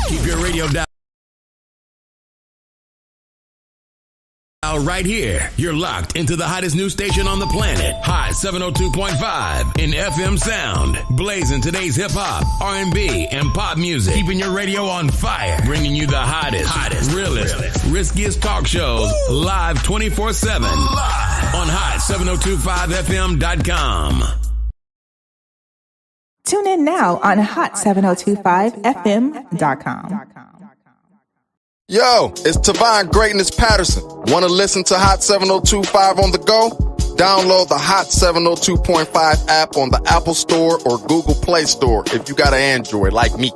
Keep your radio dial right here. You're locked into the hottest news station on the planet. Hot 702.5 in FM sound. Blazing today's hip hop, R&B, and pop music. Keeping your radio on fire. Bringing you the hottest, realest, riskiest talk shows live 24/7 on hot7025fm.com. Tune in now on hot7025fm.com. Yo, it's Tavon Greatness Patterson. Want to listen to Hot 7025 on the go? Download the Hot 702.5 app on the Apple Store or Google Play Store if you got an Android like me.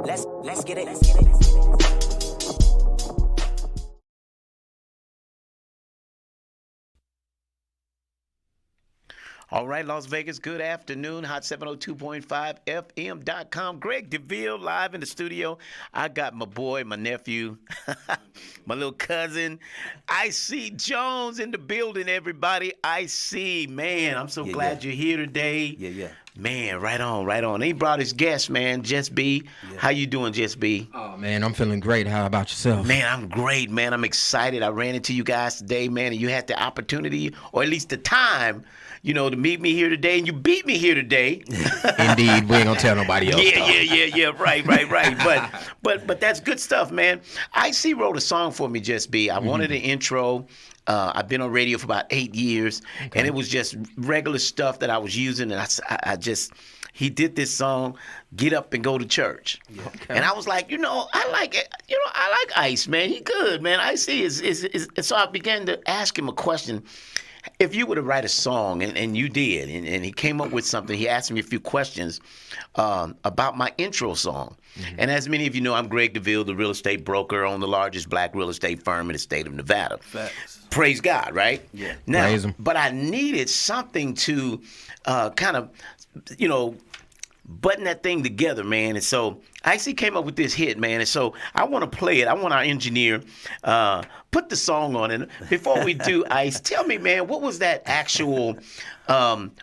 Let's get it. All right, Las Vegas, good afternoon. Hot 702.5 FM.com. Greg Deville live in the studio. I got my boy, my nephew, my little cousin. I see Jones in the building, everybody. I see. Man, I'm so glad you're here today. Yeah. Man, right on. He brought his guest, man, Just B. Yeah. How you doing, Just B? Oh, man, I'm feeling great. How about yourself? Man, I'm great, man. I'm excited. I ran into you guys today, man, and you had the opportunity, or at least the time, to meet me here today, and you beat me here today. Indeed, we ain't gonna tell nobody else. Yeah. Right. But that's good stuff, man. IC wrote a song for me, Just B. I wanted an intro. I've been on radio for about 8 years, and it was just regular stuff that I was using, and he did this song, Get Up and Go to Church. Yeah. Okay. And I was like, I like it. I like Ice, man. He good, man. IC is so I began to ask him a question. If you were to write a song, and you did, and he came up with something, he asked me a few questions about my intro song. Mm-hmm. And as many of you know, I'm Greg Deville, the real estate broker, own the largest black real estate firm in the state of Nevada. Facts. Praise God, right? Yeah. Now, praise him. But I needed something to kind of, button that thing together, man. And so IC came up with this hit, man. And so I want to play it. I want our engineer put the song on. And before we do, Ice, tell me, man, what was that actual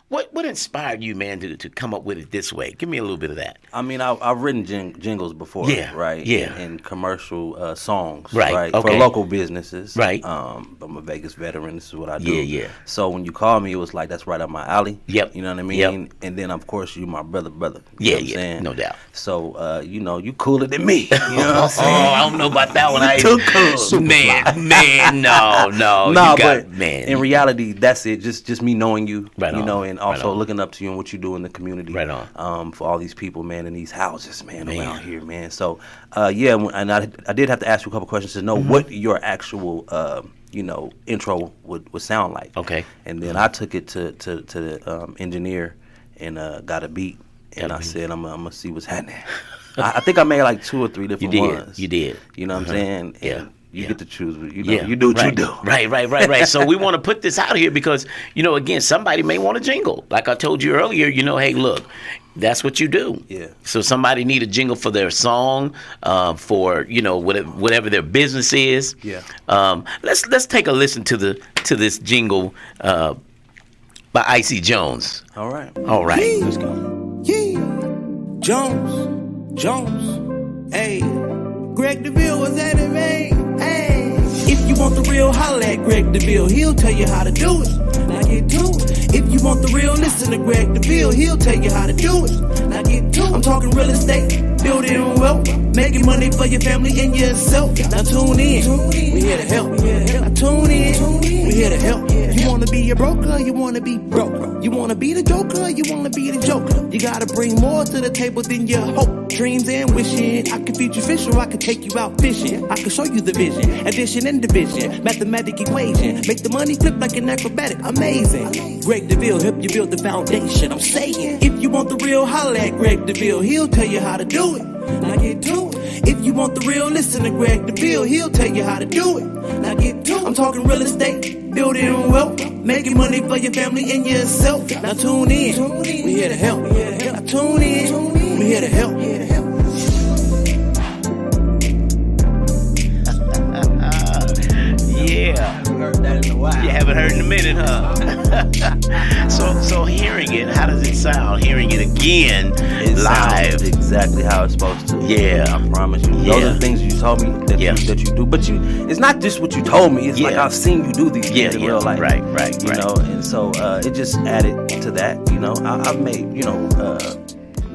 what inspired you, man, to come up with it this way? Give me a little bit of that. I mean, I've written jingles before, right? Yeah. And commercial songs, right? Okay. For local businesses, right? I'm a Vegas veteran. This is what I do. Yeah. So when you called me, it was like, that's right up my alley. Yep. You know what I mean? Yep. And then, of course, you my brother. Yeah, what I'm saying? No doubt. So, you cooler than me. You know what I'm saying? I don't know about that one. Too cool. Man, no. But in reality, that's it. Just me knowing you. Right on. And also looking up to you and what you do in the community. Right on. For all these people, man, in these houses, man, around here, man. So, and I did have to ask you a couple questions to know what your actual, intro would sound like. Okay. And then I took it to the engineer and got a beat, and I said, I'm gonna see what's happening. I think I made like 2 or 3 different ones. You did. You know what I'm saying? Yeah. You get to choose. You do what you do. Right. So we want to put this out here because, again, somebody may want a jingle. Like I told you earlier, hey, look, that's what you do. Yeah. So somebody need a jingle for their song, for, whatever their business is. Yeah. Let's take a listen to this jingle by IC Jones. All right. Yeah. Let's go. Yeah. Jones. Hey. Greg Deville was at it, man. Hey. If you want the real, holla at Greg Deville. He'll tell you how to do it. Now get to it. If you want the real, listen to Greg Deville. He'll tell you how to do it. Now get to it. I'm talking real estate, building wealth, making money for your family and yourself. Now tune in. We here to help. Now tune in. We here to help. You wanna be a broker, you wanna be broke. You wanna be the joker, you wanna be the joker. You gotta bring more to the table than your hope, dreams and wishing. I can feed you fish or I can take you out fishing. I can show you the vision, addition and division, mathematic equation. Make the money flip like an acrobatic, amazing. Greg Deville help you build the foundation. I'm saying, if you want the real, holla at Greg Deville. He'll tell you how to do it. Now get to it. If you want the real, listen to Greg Deville. He'll tell you how to do it. Now get to it. I'm talking real estate, building wealth, making money for your family and yourself. Now tune in. We here to help. Now tune in. We here to help. Yeah. Heard that in a while. Wow. You haven't heard in a minute, huh? so hearing it, how does it sound? Hearing it again It live. sounds exactly how it's supposed to. Yeah. I promise you. Yeah. Those are the things you told me that, Yeah. that you do. But it's not just what you told me. It's like Yeah. I've seen you do these things in real life. Right. You know, and so it just added to that. You know, I've made,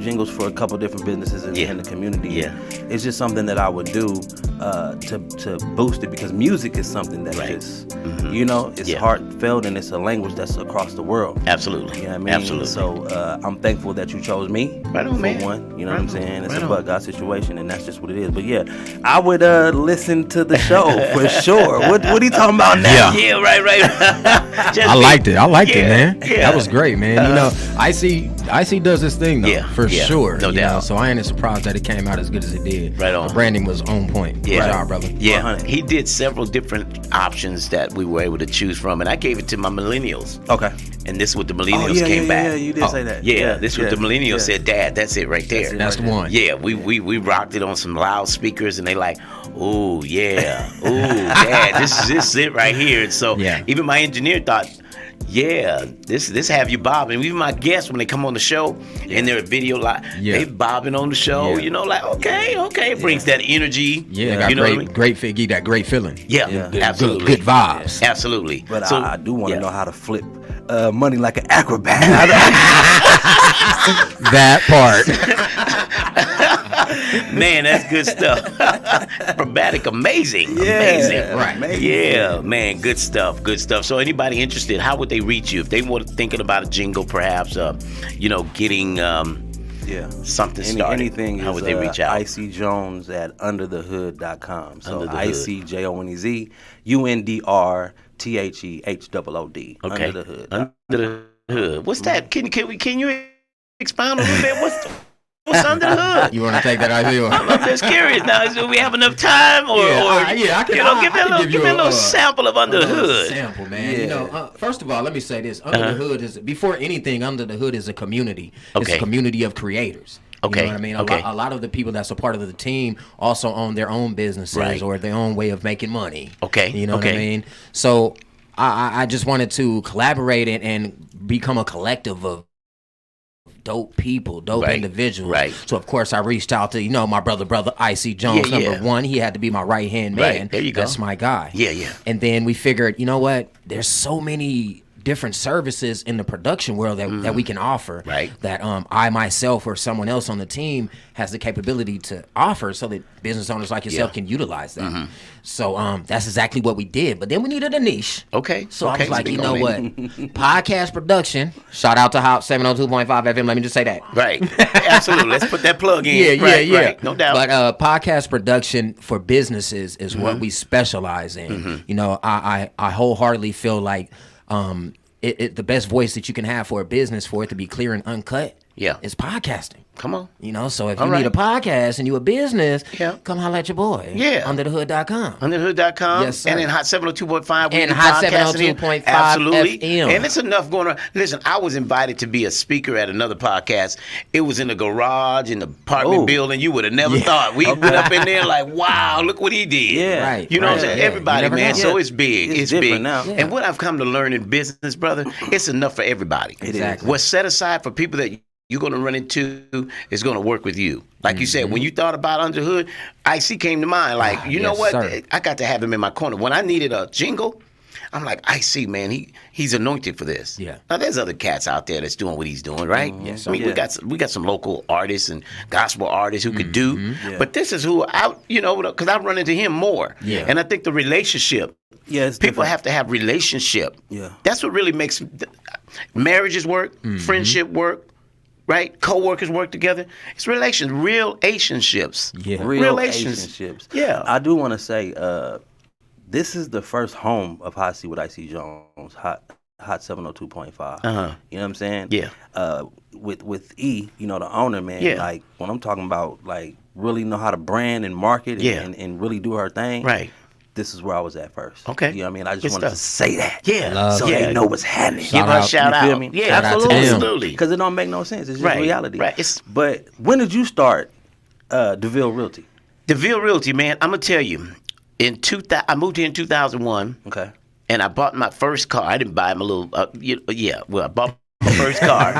jingles for a couple different businesses in the community. Yeah. It's just something that I would do to boost it, because music is something that's just, it's heartfelt, and it's a language that's across the world. Absolutely. You know what I mean? Absolutely. So I'm thankful that you chose me. Right on, for man. one. You know Right what I'm on. saying? It's Right a on. but God situation, and that's just what it is. But yeah, I would listen to the show for sure. What are you talking about now? Yeah, right. I liked it. I liked it, man. Yeah. That was great, man. Icy does this thing though, Yeah, for yeah, sure. no you know, doubt. so I ain't surprised that it came out as good as it did. Right on. The branding was on point. Yeah. Good job, brother. Yeah, 100. he did several different options that we were able to choose from, and I gave it to my millennials. Okay. And this is what the millennials came back. Yeah, you did say that. Yeah, this is what the millennials yeah. said. Dad, that's it right there. That's the one. Yeah, we rocked it on some loudspeakers, and they like, ooh, yeah, ooh, Dad, this is it right here. And so Yeah. even my engineer thought, yeah, this have you bobbing. Even my guests, when they come on the show and they're a video live, Yeah. they bobbing on the show. Yeah. Like okay, it brings that energy. Yeah, got you know great, what I mean? great figgy, that great feeling. Yeah, Yeah. absolutely. Good vibes. Absolutely. But So, I do want to yeah. know how to flip money like an acrobat. That part. Man, that's good stuff. Acrobatic, amazing. Amazing. Right. Amazing. Yeah, man, good stuff. So anybody interested, how would they reach you? If they were thinking about a jingle, perhaps, getting Yeah. something started, Anything how is, would they reach out? Icy Jones at underthehood.com. So Under the Hood. ICJONEZ UNDRTHEHOOD. Okay. Under the Hood. Under the Hood. What's that? Can you expound a little bit? What's under the hood? You want to take that idea? I'm just curious now. Do we have enough time, or I can. give me a little sample of under the hood. Sample, man. Yeah. You know, first of all, let me say this: Under the Hood is, before anything, Under the Hood is a community. It's Okay. a community of creators. Okay. You know what I mean? Okay. A lot of the people that's a part of the team also own their own businesses Right. or their own way of making money. Okay. You know what Okay. I mean? So I just wanted to collaborate and become a collective of dope people, dope Right. individuals. Right. So of course I reached out to my brother Icy Jones. Yeah, Number yeah. one, he had to be my right hand man. Right. There you go. That's my guy. Yeah, yeah. And then we figured, you know what? There's so many different services in the production world that we can offer. Right. That I myself or someone else on the team has the capability to offer, so that business owners like yourself Yeah. can utilize that. So that's exactly what we did. But then we needed a niche. Okay. So I okay. was like, Speak you know on what? it. Podcast production. Shout out to Hot 702.5 FM. Let me just say that. Right. Absolutely. Let's put that plug in. Yeah, right, yeah. Right. No doubt. But podcast production for businesses is what we specialize in. You know, I wholeheartedly feel like the best voice that you can have for a business, for it to be clear and uncut, Yeah. is podcasting. Come on. You know, so if All you need a right. podcast and you a business, Yeah. come holler at your boy. Yeah. Underthehood.com. Underhood.com. Yes, sir. And then Hot 702.5. we And do Hot podcasting here. 702.5 Absolutely. FM. And it's enough going on. Listen, I was invited to be a speaker at another podcast. It was in a garage in the apartment Oh. building. You would have never thought. We went up in there like, wow, look what he did. Yeah. Right. You know what I'm right, saying? yeah. Everybody, You never man. know. So Yeah. it's big. It's It's different big. now. Yeah. And what I've come to learn in business, brother, it's enough for everybody. Exactly. What's set aside for people that you're going to run into is going to work with you. Like you said, when you thought about Under Hood, IC came to mind. Like, you know yes, what? sir. I got to have him in my corner. When I needed a jingle, I'm like, IC, man, he's anointed for this. Yeah. Now, there's other cats out there that's doing what he's doing, right? Yes, I mean, sir. we got some local artists and gospel artists who could do. Yeah. But this is who because I've run into him more. Yeah. And I think the relationship, Yeah, it's people different. have to have relationship. Yeah. That's what really makes marriages work, friendship work, right? Co-workers work together. It's relationships. Yeah. relationships. Yeah. I do want to say, this is the first home of Hot Seat with Icy Jones, Hot 702.5. Uh-huh. You know what I'm saying? Yeah. With E, the owner, man. Yeah. Like when I'm talking about like really know how to brand and market and, Yeah. and really do her thing. Right. This is where I was at first. Okay. You know what I mean? I just Good wanted stuff. to say that. Yeah. Love So it. they know what's happening. Shout Give her a out. shout You out. feel me? Yeah, Shout out to them. absolutely. Because it don't make no sense. It's just Right, reality. right. It's- But when did you start Deville Realty? Deville Realty, man, I'm going to tell you. I moved here in 2001. Okay. and I bought my first car. I didn't buy my little, I bought my first car.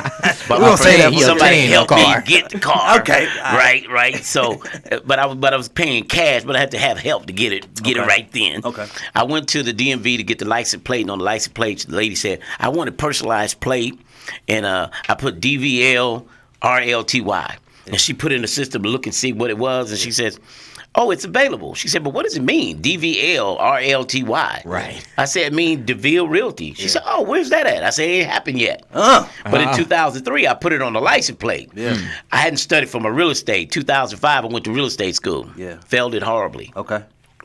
But We don't say that for somebody helped me car. get the car. Okay. Right. So, but I was paying cash, but I had to have help to get it right then. Okay. I went to the DMV to get the license plate, and on the license plate, the lady said I want a personalized plate, and I put DVL RLTY, and she put in the system to look and see what it was, and she says, "Oh, it's available." She said, "But what does it mean? DVL RLTY?" Right. I said, "It means Deville Realty." She said, "Oh, where's that at?" I said, "It ain't happened yet." But in 2003, I put it on the license plate. Yeah. I hadn't studied for my real estate. 2005, I went to real estate school. Yeah. Failed it horribly. Okay.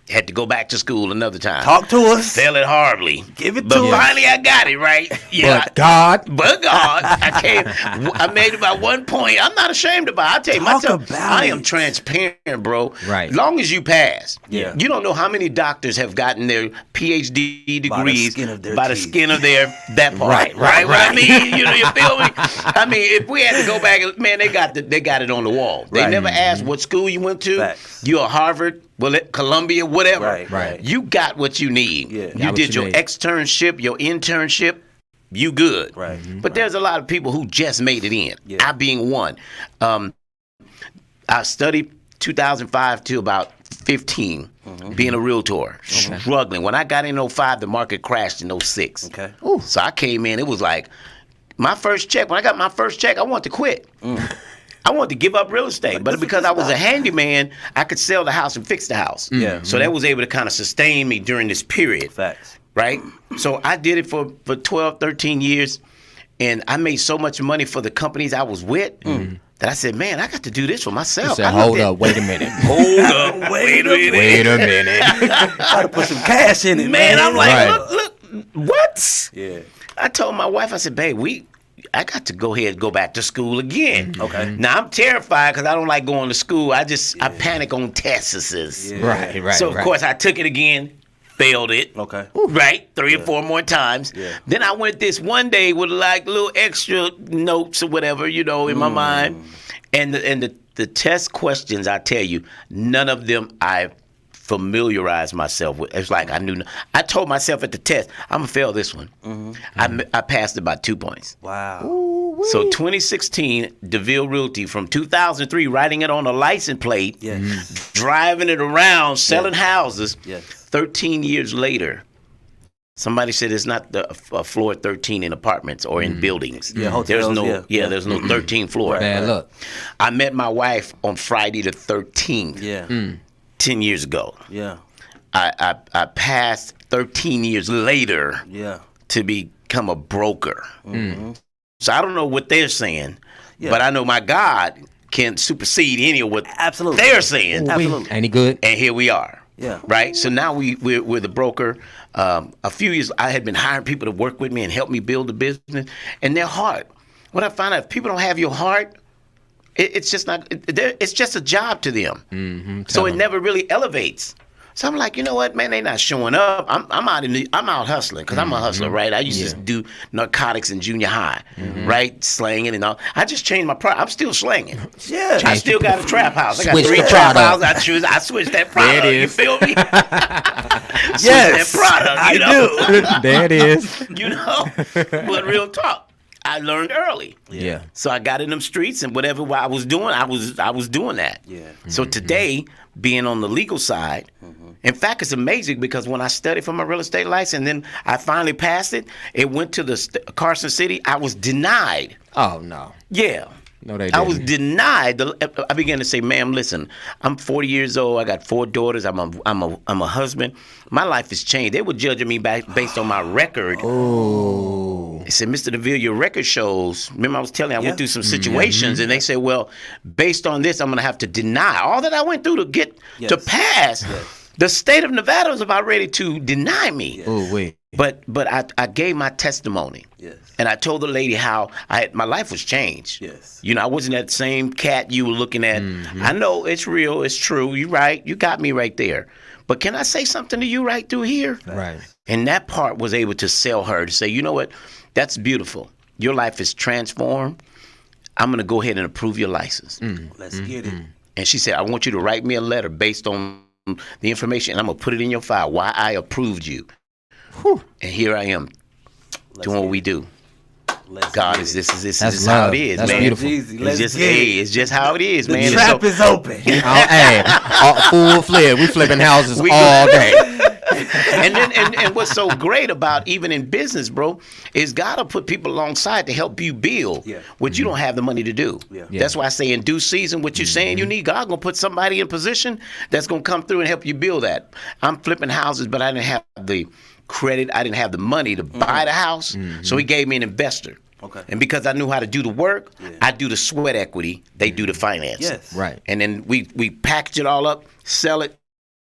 Had to go back to school another time. Talk to us. Failed it horribly. Give it but to us. finally, I got it right. Yeah. But God. But God, I made it by 1 point. I'm not ashamed about it. I tell you, Talk myself, about I it. am transparent, bro. Right. Long as you pass. Yeah. You don't know how many doctors have gotten their PhD degrees skin of their by the teeth. skin of that part. Right. What I mean? You feel me? I mean, if we had to go back, man, they got it on the wall. They Right. never asked what school you went to. Facts. You are Harvard, Columbia, whatever. Right. You got what you need. Yeah. You Got what did you your need. externship, your internship. You good. Right. But there's a lot of people who just made it in. Yeah. I being one. I studied 2005 to about 15, being a realtor, struggling. When I got in 05, the market crashed in 06. Okay. So I came in, it was like, my first check, when I got my first check, I wanted to quit. I wanted to give up real estate, but because I was a handyman, I could sell the house and fix the house. Yeah. So that was able to kind of sustain me during this period. Facts. Right? So I did it for 12, 13 years, and I made so much money for the companies I was with that I said, man, I got to do this for He myself. said, I hold looked at- up, wait a minute. Hold up, wait a minute. Wait a minute. Gotta put some cash in it, Man, I'm like, Right. look, what? Yeah. I told my wife, I said, babe, I got to go ahead and go back to school again. Okay. Now I'm terrified because I don't like going to school. I panic on tests. Yeah. Right. So of course I took it again, failed it. Okay. Right, 3 or 4 more times. Yeah. Then I went this one day with like little extra notes or whatever, in my mind. And the test questions, I tell you, none of them I familiarized myself with. It's like I told myself at the test, I'm gonna fail this one. I passed it by 2 points. Wow. So 2016, Deville Realty, from 2003, writing it on a license plate, Yes. driving it around, selling houses. Yes. 13 years later, somebody said it's not a floor 13 in apartments or in buildings. Yeah, hotels, There's no 13th floor. Man, look. I met my wife on Friday the 13th, Yeah. 10 years ago. Yeah. I passed 13 years later Yeah. to become a broker. So I don't know what they're saying, but I know my God can supersede any of what Absolutely. they're saying. Absolutely. Ain't he good? And here we are. Yeah. Right. So now we're the broker. A few years I had been hiring people to work with me and help me build the business, and their heart. What I found out, if people don't have your heart, it's just not. It's just a job to them. So it never really elevates. So I'm like, you know what, man? They not showing up. I'm out hustling because I'm a hustler, right? I used to do narcotics in junior high, right? Slanging and all. I just changed my product. I'm still slanging. Yeah. I still got a trap house. I got Switch 3 the trap product. houses. I switched that product. There it You is. feel me? Yes. Switched that product. You know? There it is. You know? But real talk, I learned early. Yeah. So I got in them streets, and whatever I was doing, I was doing that. Yeah. So today, being on the legal side, in fact, it's amazing because when I studied for my real estate license, and then I finally passed it, it went to the Carson City. I was denied. Oh, no. Yeah. No, they I was didn't. denied. I began to say, "Ma'am, listen. I'm 40 years old. I got 4 daughters. I'm a husband. My life has changed. They were judging me based on my record. Oh. They said, Mr. Deville, your record shows. Remember, I was telling you, I went through some situations, and they said, well, based on this, I'm going to have to deny all that I went through to get to pass. The state of Nevada was about ready to deny me. Oh, wait. But I gave my testimony. Yes. And I told the lady how my life was changed. Yes. You know, I wasn't that same cat you were looking at. I know it's real, it's true. You're right. You got me right there. But can I say something to you right through here? Right. And that part was able to sell her to say, you know what? That's beautiful. Your life is transformed. I'm going to go ahead and approve your license. Let's get it. And she said, I want you to write me a letter based on the information, and I'm going to put it in your file why I approved you. And here I am doing what we do. God is this is That's how love. it is, That's man. beautiful. It's just how it is, man. The trap is open. Hey, full flip. We flipping houses all day. and what's so great about even in business, bro, is God will put people alongside to help you build what you don't have the money to do. That's why I say in due season, what you're saying you need, God gonna put somebody in position that's gonna come through and help you build that. I'm flipping houses, but I didn't have the credit. I didn't have the money to buy the house, so he gave me an investor. Okay. And because I knew how to do the work, I do the sweat equity. They do the finance. Yes. Right. And then we package it all up, sell it,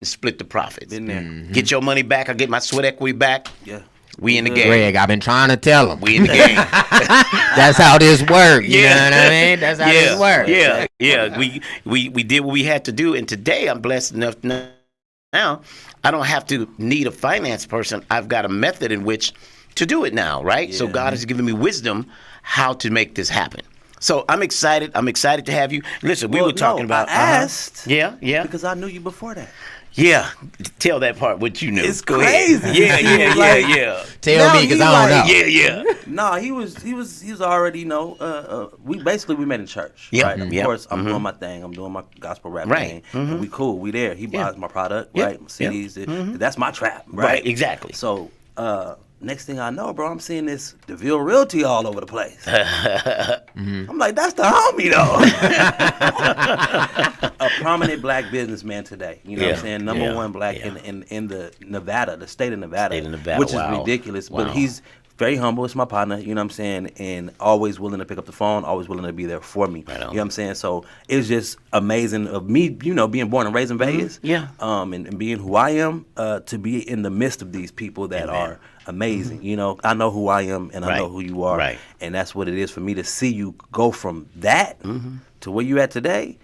and split the profits. Been there. Get your money back. I get my sweat equity back. Yeah. We in the game. Greg, I've been trying to tell him. We in the game. That's how this works. You know what I mean? That's how this works. Yeah. We did what we had to do, and today I'm blessed enough now. I don't have to need a finance person. I've got a method in which to do it now, right? So God has given me wisdom how to make this happen. So I'm excited. I'm excited to have you. Listen, we were talking about. I asked. Yeah. Because I knew you before that. Yeah. Tell that part what you knew. It's Go ahead. crazy. Yeah. Tell me, because I don't know. Yeah. No, he was already, we met in church. Yeah. Right? Of course, I'm doing my thing. I'm doing my gospel rap thing. And we cool. We there. He buys my product, right? CDs. That's my trap, right? Exactly. So, next thing I know, bro, I'm seeing this Deville Realty all over the place. I'm like, that's the homie, though. A prominent black businessman today. You know what I'm saying? Number one black in the Nevada, the state of Nevada. Which is ridiculous. But he's very humble. It's my partner, you know what I'm saying? And always willing to pick up the phone, always willing to be there for me. Right on. You know what I'm saying? So it's just amazing of me, being born and raised in Vegas. And being who I am, to be in the midst of these people that are amazing. I know who I am and I know who you are. Right. And that's what it is for me to see you go from that to where you at today.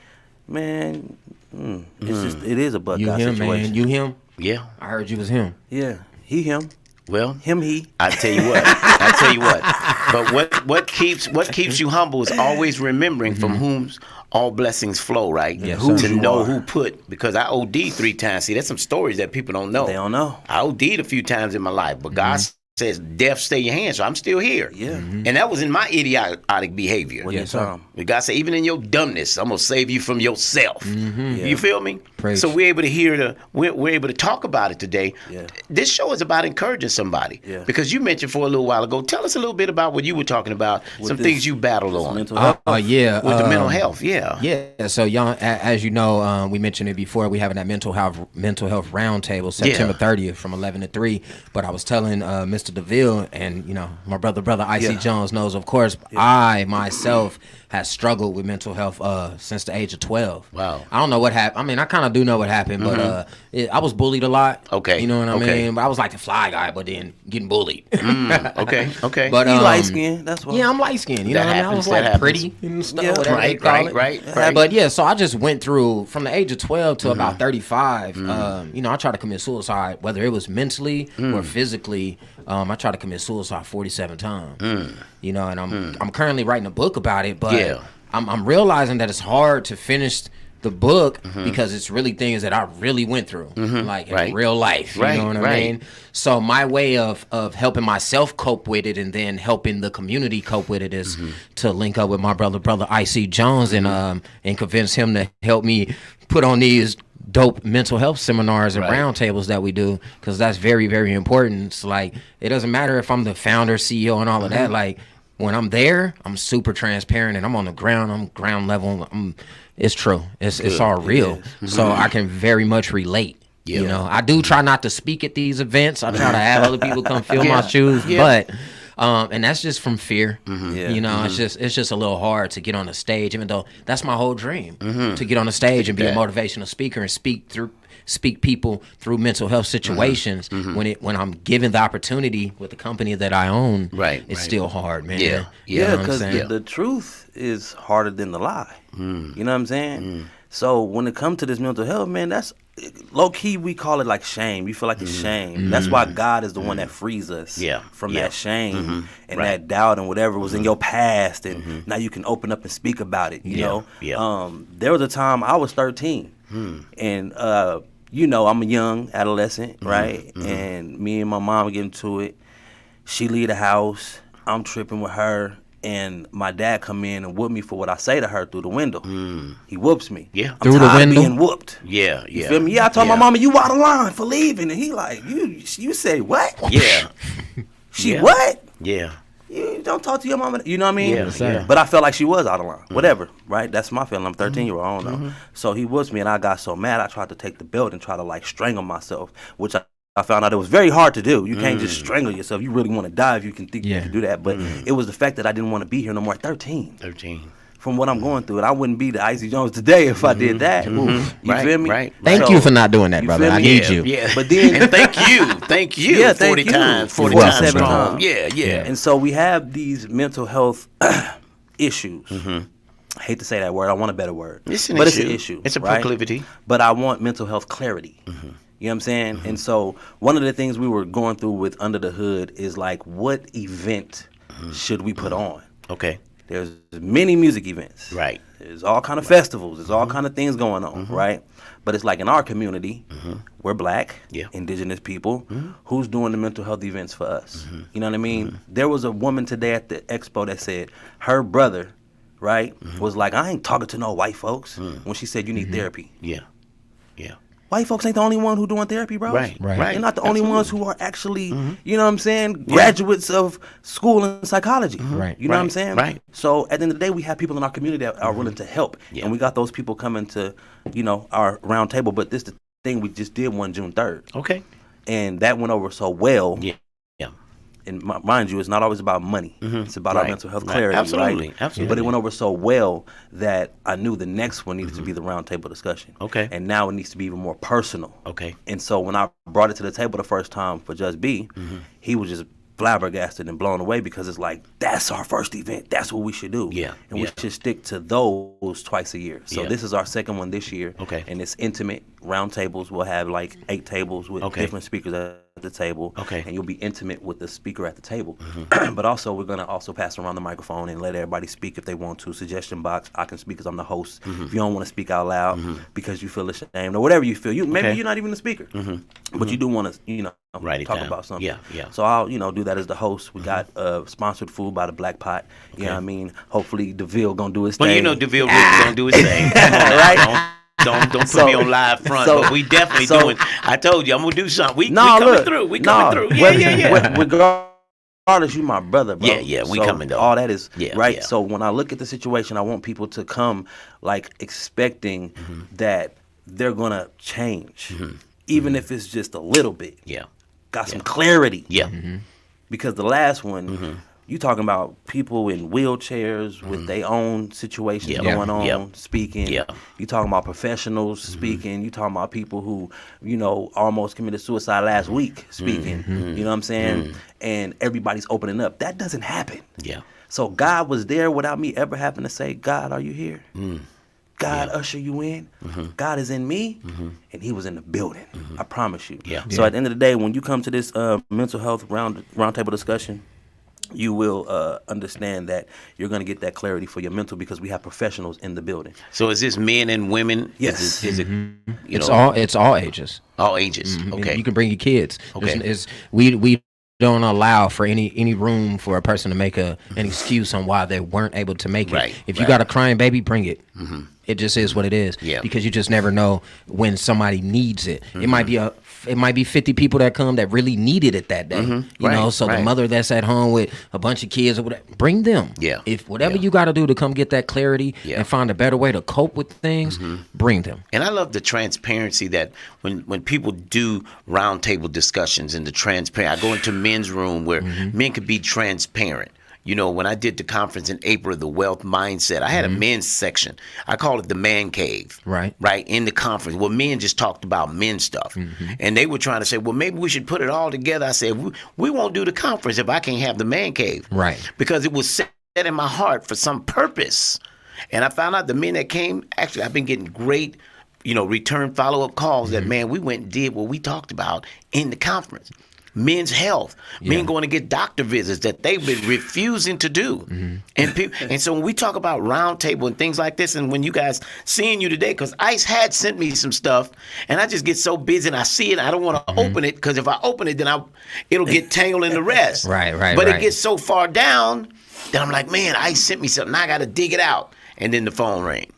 Man, it's just, it is a buck You God him, situation. man. You him? Yeah. I heard you was him. Yeah. He, him. Well, him, he. I tell you what. But what keeps you humble is always remembering from whom all blessings flow, right? Yes, To know who put, because I OD'd 3 times. See, that's some stories that people don't know. They don't know. I OD'd a few times in my life, but God says, death stay your hand, so I'm still here. Yeah. And that was in my idiotic behavior. Yes, sir. But God said, even in your dumbness, I'm gonna save you from yourself. You feel me? Praise. So we're able to we're able to talk about it today. Yeah. This show is about encouraging somebody. Yeah. Because you mentioned for a little while ago. Tell us a little bit about what you were talking about. Some things you battled on. Mental health. Yeah. With the mental health. Yeah. Yeah, so y'all, as you know, we mentioned it before. We having that mental health roundtable September 30th from 11 to 3. But I was telling Mr. Deville and my brother Icy Jones knows, of course, I myself has struggled with mental health since the age of 12. Wow. I don't know what happened. I mean, I kind of do know what happened, but I was bullied a lot. Okay. You know what I mean? But I was like the fly guy, but then getting bullied. Okay. But you light skinned, that's why. Yeah, I'm light skinned. You know what I mean? I was like pretty and stuff. Yeah, whatever they call it. Right. But yeah, so I just went through from the age of 12 to about 35. I tried to commit suicide, whether it was mentally or physically. I tried to commit suicide 47 times. And I'm currently writing a book about it, but I'm realizing that it's hard to finish the book because it's really things that I really went through, like in real life. You know what I mean? So my way of helping myself cope with it and then helping the community cope with it is to link up with my brother Icy Jones and convince him to help me put on these dope mental health seminars and roundtables that we do, because that's very, very important. It's like, it doesn't matter if I'm the founder, CEO, and all of that. Like, when I'm there, I'm super transparent and I'm on the ground. I'm ground level. It's true. It's all real. So I can very much relate. I do try not to speak at these events. I try to have other people come fill my shoes, but and that's just from fear. It's just a little hard to get on the stage, even though that's my whole dream, to get on the stage and be a motivational speaker and speak people through mental health situations. When I'm given the opportunity with the company that I own, it's still hard, man. Because the truth is harder than the lie. You know what I'm saying? So when it comes to this mental health, man, that's low key, we call it like shame. You feel like it's shame. That's why God is the one that frees us from that shame and that doubt and whatever was in your past, and now you can open up and speak about it. You know, there was a time I was 13, and you know, I'm a young adolescent, right? And me and my mom get into it. She leave the house. I'm tripping with her. And my dad come in and whoop me for what I say to her through the window. He whoops me. Yeah. I'm through the window? being whooped. Yeah, You feel me? Yeah, I told my mama, you out of line for leaving. And he like, you say what? Yeah. She what? Yeah. You don't talk to your mama. You know what I mean? Yeah. But I felt like she was out of line. Whatever, right? That's my feeling. I'm 13-year-old. I don't know. So he whooped me, and I got so mad, I tried to take the belt and try to like strangle myself, which I found out it was very hard to do. You can't just strangle yourself. You really want to die if you can think you can do that. But it was the fact that I didn't want to be here no more at 13. From what I'm going through, and I wouldn't be the Icy Jones today if I did that. You feel me? Right. Thank you for not doing that, brother. I need you. Yeah. But then, and thank you. Yeah, 40 thank you. times, 40 Well, times 7 strong. times. Yeah. And so we have these mental health issues. I hate to say that word. I want a better word. It's an but issue. It's an issue. It's a right? proclivity. But I want mental health clarity. You know what I'm saying? And so one of the things we were going through with Under the Hood is like, what event should we put on? Okay. There's many music events. Right. There's all kind of festivals. There's all kind of things going on, right? But it's like in our community, we're black, indigenous people. Who's doing the mental health events for us? You know what I mean? There was a woman today at the expo that said her brother, right, was like, I ain't talking to no white folks when she said you need therapy. Yeah. White folks ain't the only one who doing therapy, bro. Right. They're not the only ones who are actually, you know what I'm saying, graduates of school in psychology. Right. You know what I'm saying? Right. So at the end of the day, we have people in our community that are willing to help. And we got those people coming to, you know, our round table. But this the thing we just did one June 3rd. Okay. And that went over so well. Yeah. And mind you, it's not always about money. It's about our mental health clarity, Absolutely. right? Absolutely. But it went over so well that I knew the next one needed to be the roundtable discussion. Okay. And now it needs to be even more personal. Okay. And so when I brought it to the table the first time for Just B, he was just flabbergasted and blown away because it's like, that's our first event. That's what we should do. Yeah. And we should stick to those twice a year. So this is our second one this year. Okay. And it's intimate roundtables. We'll have like 8 tables with different speakers at the table. Okay. And you'll be intimate with the speaker at the table. But also we're going to also pass around the microphone and let everybody speak if they want to. Suggestion box. I can speak because I'm the host. If you don't want to speak out loud because you feel ashamed or whatever you feel, maybe you're not even the speaker. But you do want to, you know, talk about something. Yeah. So I'll, you know, do that as the host. We got sponsored food by the Black Pot. You know what I mean? Hopefully Deville gonna do his thing. Well, you know Deville gonna do his thing. Right? Don't put me on live front, but we definitely doing. I told you I'm gonna do something. We coming through. We coming through. Yeah. Regardless, you my brother, bro. Yeah. We coming though. All that is right. Yeah. So when I look at the situation, I want people to come like expecting that they're gonna change, even if it's just a little bit. Yeah. Got some clarity. Yeah. Because the last one, you talking about people in wheelchairs with their own situations going on, speaking. Yeah. You talking about professionals speaking. You talking about people who, you know, almost committed suicide last week speaking. You know what I'm saying? And everybody's opening up. That doesn't happen. Yeah. So God was there without me ever having to say, God, are you here? God usher you in. God is in me, and he was in the building. I promise you. Yeah. So at the end of the day, when you come to this mental health roundtable discussion, you will understand that you're going to get that clarity for your mental because we have professionals in the building. So is this men and women? Yes. Is it It's all ages. All ages. Okay. You can bring your kids. Okay. We don't allow for any room for a person to make an excuse on why they weren't able to make it. Right, If you got a crying baby, bring it. It just is what it is. Yeah. Because you just never know when somebody needs it. It might be 50 people that come that really needed it that day. You know, so the mother that's at home with a bunch of kids or whatever, bring them. Yeah. If whatever you got to do to come get that clarity and find a better way to cope with things, bring them. And I love the transparency that when people do roundtable discussions and the transparent, I go into men's room where men could be transparent. You know, when I did the conference in April, the wealth mindset, I had a men's section. I call it the man cave. Right. Right, in the conference. Well, men just talked about men stuff. And they were trying to say, well, maybe we should put it all together. I said, we won't do the conference if I can't have the man cave. Right. Because it was set in my heart for some purpose. And I found out the men that came, actually, I've been getting great, you know, return follow-up calls that, man, we went and did what we talked about in the conference. men's health, men going to get doctor visits that they've been refusing to do. And so when we talk about roundtable and things like this, and when you guys seeing you today, because Ice had sent me some stuff, and I just get so busy and I see it, I don't want to open it, because if I open it, then it'll get tangled in the rest. But it gets so far down that I'm like, man, Ice sent me something. I got to dig it out. And then the phone rang.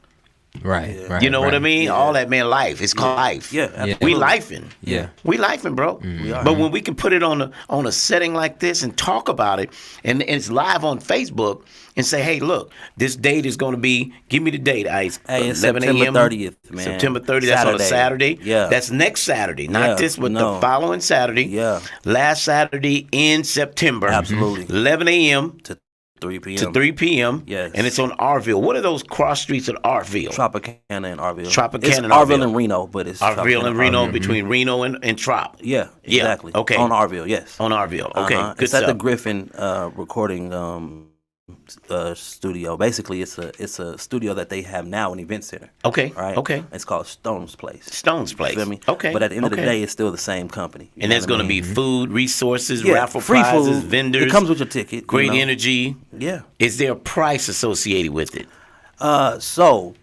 Right. You know what I mean? Yeah. All that, man, life. It's called life. Yeah. We lifing. Yeah. We lifing, bro. We are. But when we can put it on a setting like this and talk about it, and it's live on Facebook, and say, hey, look, this date is going to be, give me the date, Ice. Hey, it's 11 September a.m. 30th, man. September 30th, that's on a Saturday. Yeah. That's next Saturday, not this, but the following Saturday. Yeah. Last Saturday in September. Absolutely. 11 a.m. to 3 p.m. To 3 p.m. Yes. And it's on Arville. What are those cross streets at Arville? Tropicana and Arville. It's Arville and Reno, but it's Arville and Reno, between Reno and Trop. Yeah, exactly. Okay. On Arville, yes. On Arville. Okay. Good It's stuff. at the Griffin recording studio. Basically, it's a studio that they have now, an event center. Okay. Right. Okay. It's called Stone's Place. Stone's Place. You feel me? Okay. But at the end of the day, it's still the same company. And there's going to be food, resources, Yeah, raffle free prizes, food. vendors. It comes with your ticket. Great energy. Yeah. Is there a price associated with it? So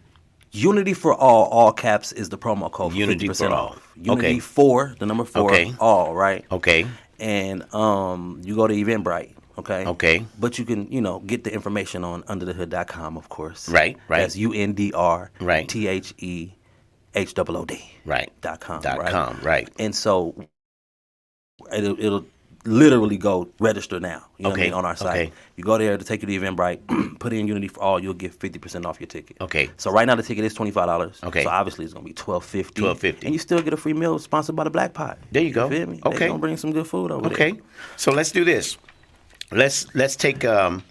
Unity for all caps is the promo code. Unity for all. Off. Unity Okay. 4, the number 4, all, right? Okay. And you go to Eventbrite. Okay. Okay. But you can, get the information on underthehood.com, of course. Right. That's UNDR. Right. THEHOOD. Right. .com. Right. And so it'll literally go register now. You know what I mean, on our site. Okay. You go there to take you to Eventbrite, put in Unity for all, you'll get 50% off your ticket. Okay. So right now the ticket is $25. Okay. So obviously it's gonna be $12.50. $12.50. And you still get a free meal sponsored by the Black Pot. There you go. You feel me? Okay. They're gonna bring some good food over there. Okay. So let's do this. Let's take at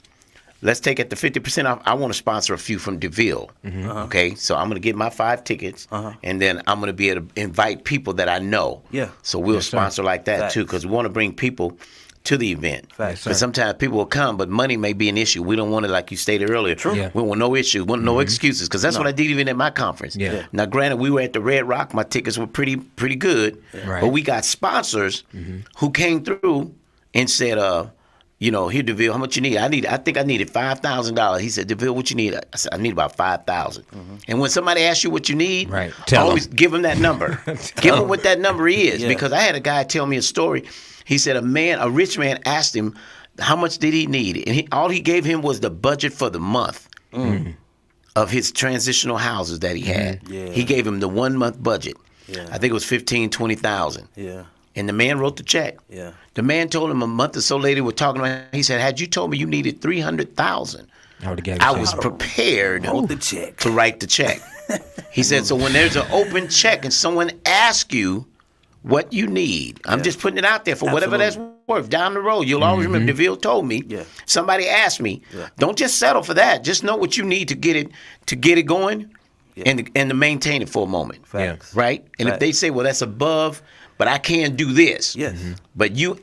the 50% off. I want to sponsor a few from Deville. Okay, so I'm going to get my 5 tickets, and then I'm going to be able to invite people that I know. Yeah. So we'll sponsor like that too, because we want to bring people to the event. Because sometimes people will come, but money may be an issue. We don't want it, like you stated earlier. True. Yeah. We want no issues, want no excuses, because that's what I did even at my conference. Yeah. Now, granted, we were at the Red Rock. My tickets were pretty good, Right. but we got sponsors who came through and said, here, Deville, how much you need? I think I needed $5,000. He said, Deville, what you need? I said, I need about $5,000. And when somebody asks you what you need, Right. Tell always give them that number. Give them what that number is. Yeah. Because I had a guy tell me a story. He said a rich man asked him how much did he need, and all he gave him was the budget for the month of his transitional houses that he had. Yeah. He gave him the 1 month budget. Yeah. I think it was $15,000-$20,000. Yeah. And the man wrote the check. Yeah. The man told him a month or so later, we're talking about, he said, had you told me you needed $300,000, I was prepared Hold the check. to write the check. He said, so when there's an open check and someone asks you what you need, I'm just putting it out there for whatever that's worth. Down the road, you'll always remember, Deville told me, somebody asked me, don't just settle for that. Just know what you need to get it going and to maintain it for a moment. Facts. Right? And if they say, well, that's above, but I can do this. Yes. But you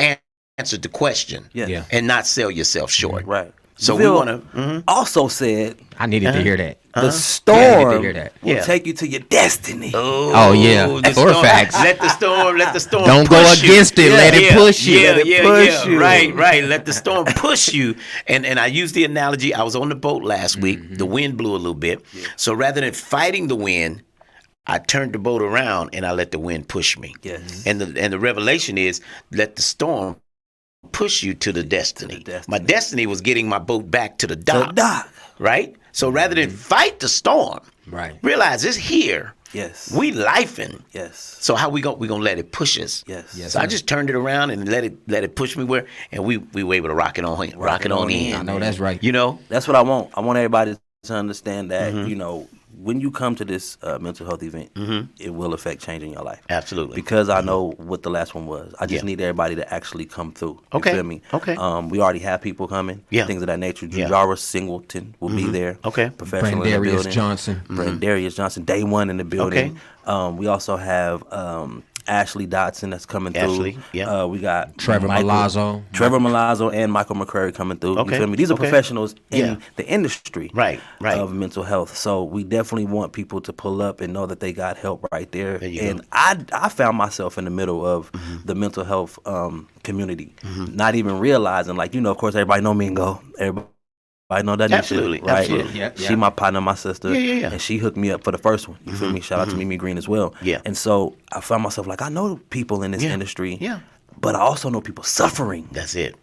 answered the question Yeah. and not sell yourself short. Right. So Deville we want to. also said I needed to hear that. the Yeah, I need to storm hear that. will take you to your destiny. Oh, yeah. the Or storm. facts. Let the storm. Don't go push you. against it. Let it push you. Yeah, Let it yeah, push yeah. you. Right. Let the storm push you. And I used the analogy. I was on the boat last week. The wind blew a little bit. So rather than fighting the wind, I turned the boat around and I let the wind push me. Yes. And the revelation is, let the storm push you to the destiny. My destiny was getting my boat back to the dock. Right? So rather than fight the storm, realize it's here. Yes. We lifing. Yes. So how we gonna let it push us? Yes. So I just turned it around and let it push me and we were able to rock it on in. I know that's right. That's what I want. I want everybody to understand that, when you come to this mental health event, it will affect changing your life. Absolutely. Because I know what the last one was. I just need everybody to actually come through. You feel me? Okay. We already have people coming. Yeah. Things of that nature. Jara Singleton will be there. Okay. Professional in the building. Johnson. Brandarius Johnson, day one in the building. Okay. We also have Ashley Dotson that's coming through. Yeah. We got Trevor Malazzo and Michael McCurry coming through. Okay. You feel me? These are professionals in Yeah. the industry Right. of mental health. So we definitely want people to pull up and know that they got help right there. And I found myself in the middle of the mental health community, not even realizing, like, of course, everybody know me and go, I know that Absolutely, right? absolutely. Yeah. She my partner, my sister, Yeah. and she hooked me up for the first one. You feel me? Shout out to Mimi Green as well. Yeah. And so I found myself like, I know people in this industry, Yeah. but I also know people suffering. That's it.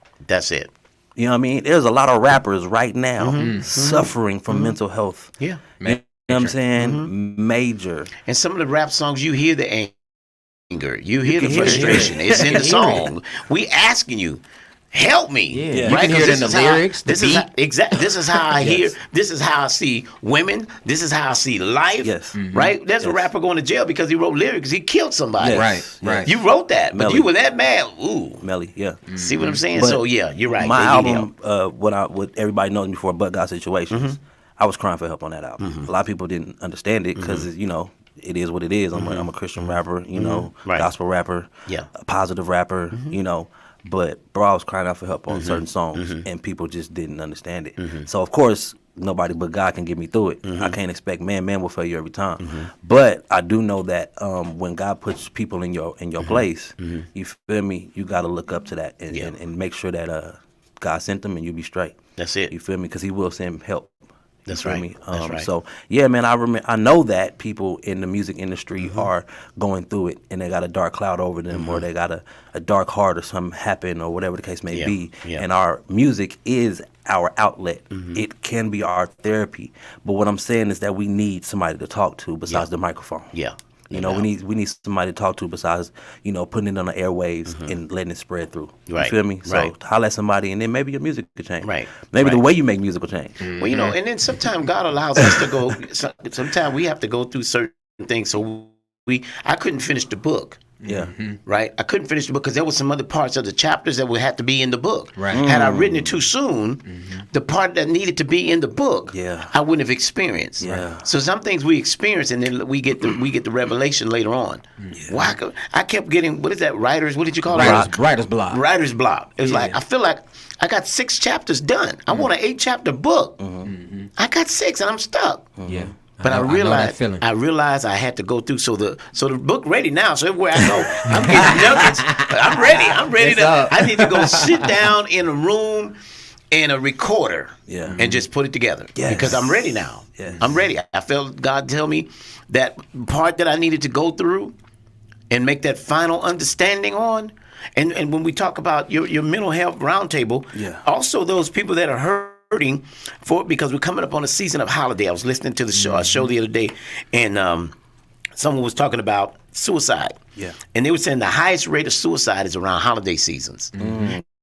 You know what I mean? There's a lot of rappers right now suffering from mental health. Yeah. You know what I'm saying? Major. And some of the rap songs, you hear the anger, you hear the frustration. It's in the song. We asking you, help me. Yeah. Right? You can hear it in the lyrics. This is how I hear. This is how I see women. This is how I see life. Yes. Right? There's a rapper going to jail because he wrote lyrics. He killed somebody. Yes. Right. You wrote that, but Melly. you were that mad. Ooh. Melly, yeah. See what I'm saying? But so yeah, you're right. My They need album, help. what everybody knows me for, But God Situations, I was crying for help on that album. A lot of people didn't understand it because, it is what it is. I'm a Christian rapper, Right. gospel rapper, a positive rapper, But bro, I was crying out for help on certain songs, and people just didn't understand it. So of course, nobody but God can get me through it. I can't expect man will fail you every time. But I do know that when God puts people in your place, you feel me? You got to look up to that and make sure that God sent them and you be straight. That's it. You feel me? Because He will send help. That's feel right. me? That's right. So yeah, man, I know that people in the music industry are going through it, and they got a dark cloud over them, or they got a dark heart, or something happened, or whatever the case may be. Yeah. And our music is our outlet. It can be our therapy. But what I'm saying is that we need somebody to talk to besides the microphone. Yeah. We need somebody to talk to besides, putting it on the airwaves and letting it spread through. Right. You feel me? So Right. holler at somebody, and then maybe your music could change. Right. Maybe the Right. way you make music will change. Well, and then sometimes God allows us to go. Sometimes we have to go through certain things. So I couldn't finish the book. Yeah. Right. I couldn't finish the book because there were some other parts of the chapters that would have to be in the book. Right. Had I written it too soon, the part that needed to be in the book, Yeah. I wouldn't have experienced. Yeah. So some things we experience, and then we get the revelation later on. Why? I kept getting, what is that? Writers? What did you call it? Writer's block. Writer's block. It's like I feel like I got 6 chapters done. I want an 8-chapter book. I got 6 and I'm stuck. Yeah. But I know that feeling. realized I had to go through. So the book ready now. So everywhere I go, I'm getting nuggets. I'm ready. It's up. I need to go sit down in a room and a recorder and just put it together. Yes. Because I'm ready now. Yes. I'm ready. I felt God tell me that part that I needed to go through and make that final understanding on. And when we talk about your mental health roundtable, also those people that are hurting because we're coming up on a season of holiday. I was listening to the show the other day, and someone was talking about suicide. Yeah. And they were saying the highest rate of suicide is around holiday seasons.